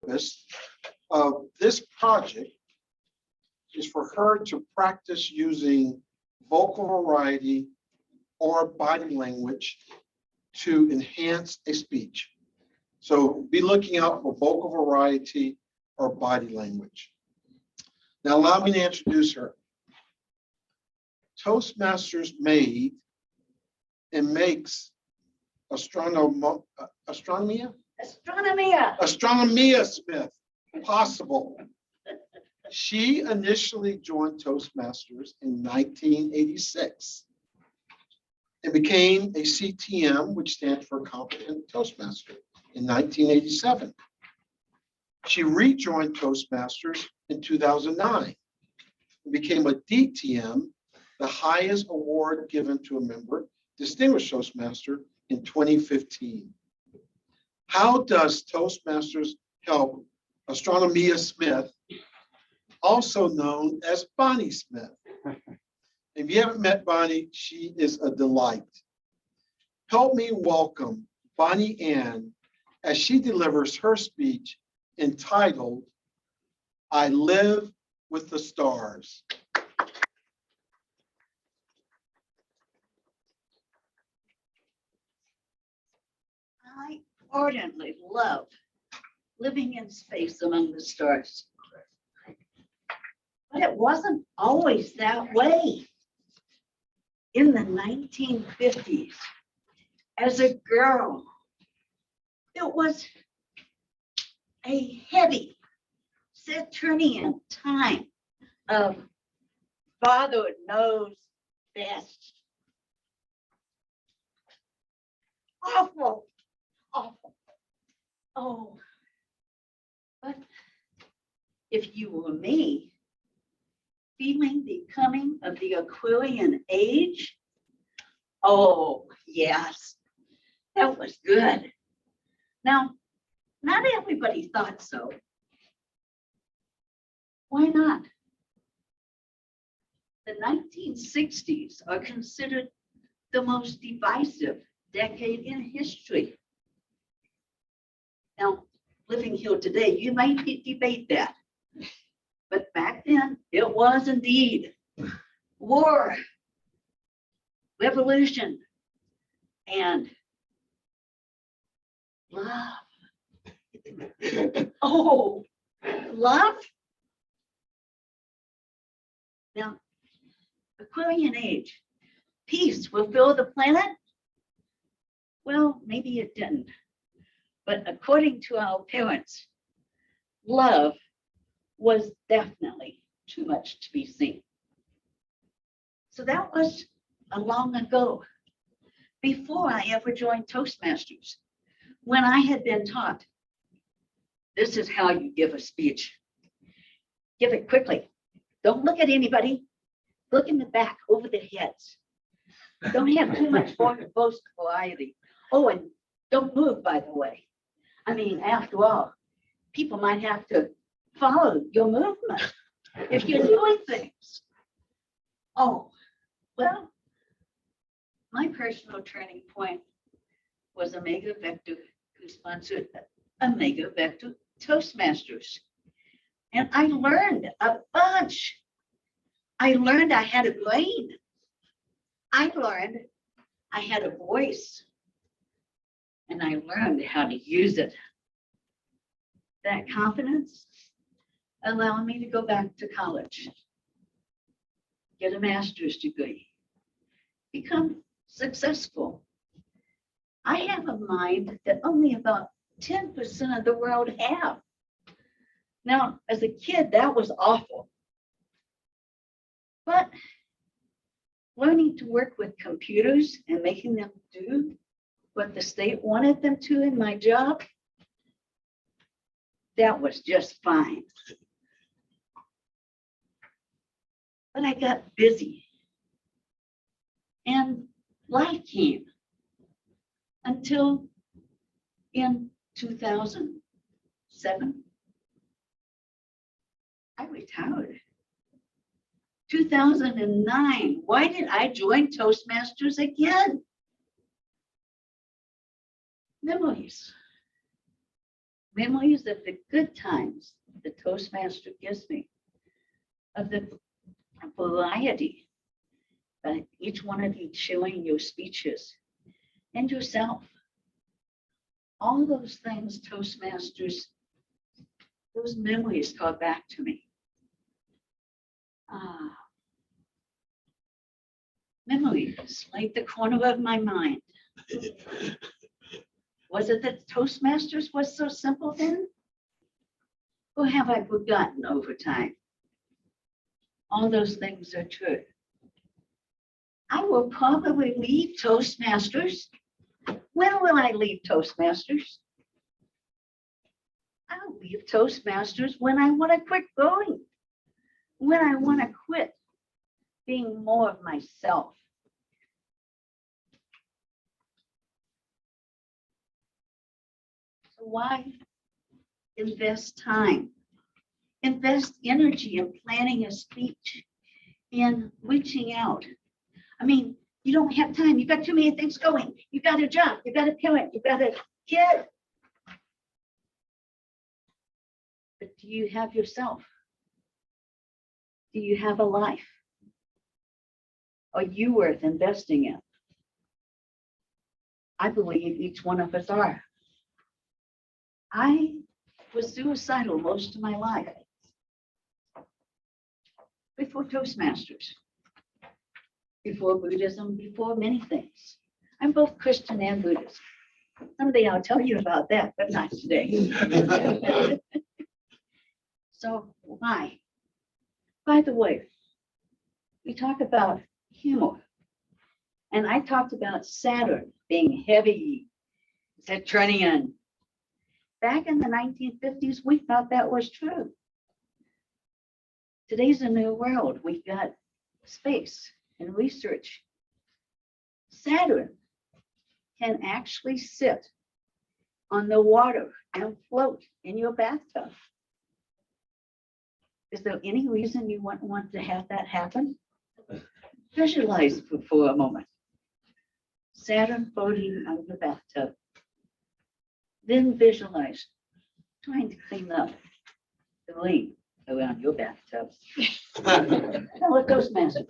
purpose of this project is for her to practice using vocal variety or body language to enhance a speech. So be looking out for vocal variety or body language. Now allow me to introduce her. Toastmasters made and makes Astronomia Smith possible. She initially joined Toastmasters in 1986 and became a CTM, which stands for Competent Toastmaster, in 1987. She rejoined Toastmasters in 2009 and became a DTM, the highest award given to a member, Distinguished Toastmaster, in 2015. How does Toastmasters help Astronomia Smith, also known as Bonnie Smith? If you haven't met Bonnie, she is a delight. Help me welcome Bonnie Ann as she delivers her speech entitled, I Live with the Stars. I ardently love living in space among the stars. But it wasn't always that way. In the 1950s, as a girl, it was a heavy Saturnian time of father knows best. Awful. Awful. Oh, but if you were me, feeling the coming of the Aquarian age, oh, yes, that was good. Now, not everybody thought so. Why not? The 1960s are considered the most divisive decade in history. Now, living here today, you might debate that. But back then, it was indeed war, revolution, and love. Oh, love? Now, Aquarian age, peace will fill the planet? Well, maybe it didn't. But according to our parents, love was definitely too much to be seen. So that was a long ago, before I ever joined Toastmasters, when I had been taught, this is how you give a speech. Give it quickly. Don't look at anybody. Look in the back, over their heads. Don't have too much boast variety. Oh, and don't move, by the way. I mean, after all, people might have to follow your movement if you're doing things. Oh, well, my personal turning point was Omega Vector, who sponsored Omega Vector Toastmasters. And I learned a bunch. I learned I had a brain. I learned I had a voice. And I learned how to use it. That confidence allowed me to go back to college, get a master's degree, become successful. I have a mind that only about 10% of the world have. Now, as a kid, that was awful. But learning to work with computers and making them do what the state wanted them to in my job, that was just fine. But I got busy and life came until in 2007, I retired. 2009, why did I join Toastmasters again? Memories. Memories of the good times the Toastmaster gives me, of the variety that each one of you showing your speeches and yourself. All those things, Toastmasters, those memories come back to me. Memories, like the corner of my mind. Was it that Toastmasters was so simple then? Or have I forgotten over time? All those things are true. I will probably leave Toastmasters. When will I leave Toastmasters? I'll leave Toastmasters when I want to quit going, when I want to quit being more of myself. So why invest time, invest energy in planning a speech, in reaching out? I mean, you don't have time. You've got too many things going. You've got a job. You've got a parent. You've got a kid. But do you have yourself? Do you have a life? Are you worth investing in? I believe each one of us are. I was suicidal most of my life before Toastmasters, before Buddhism, before many things. I'm both Christian and Buddhist. Someday I'll tell you about that, but not today. So why? By the way, we talk about humor, and I talked about Saturn being heavy, Saturnian. Back in the 1950s, we thought that was true. Today's a new world. We've got space and research. Saturn can actually sit on the water and float in your bathtub. Is there any reason you wouldn't want to have that happen? Visualize for a moment. Saturn floating out of the bathtub. Then visualize trying to clean up the rain around your bathtub. Now let those masters.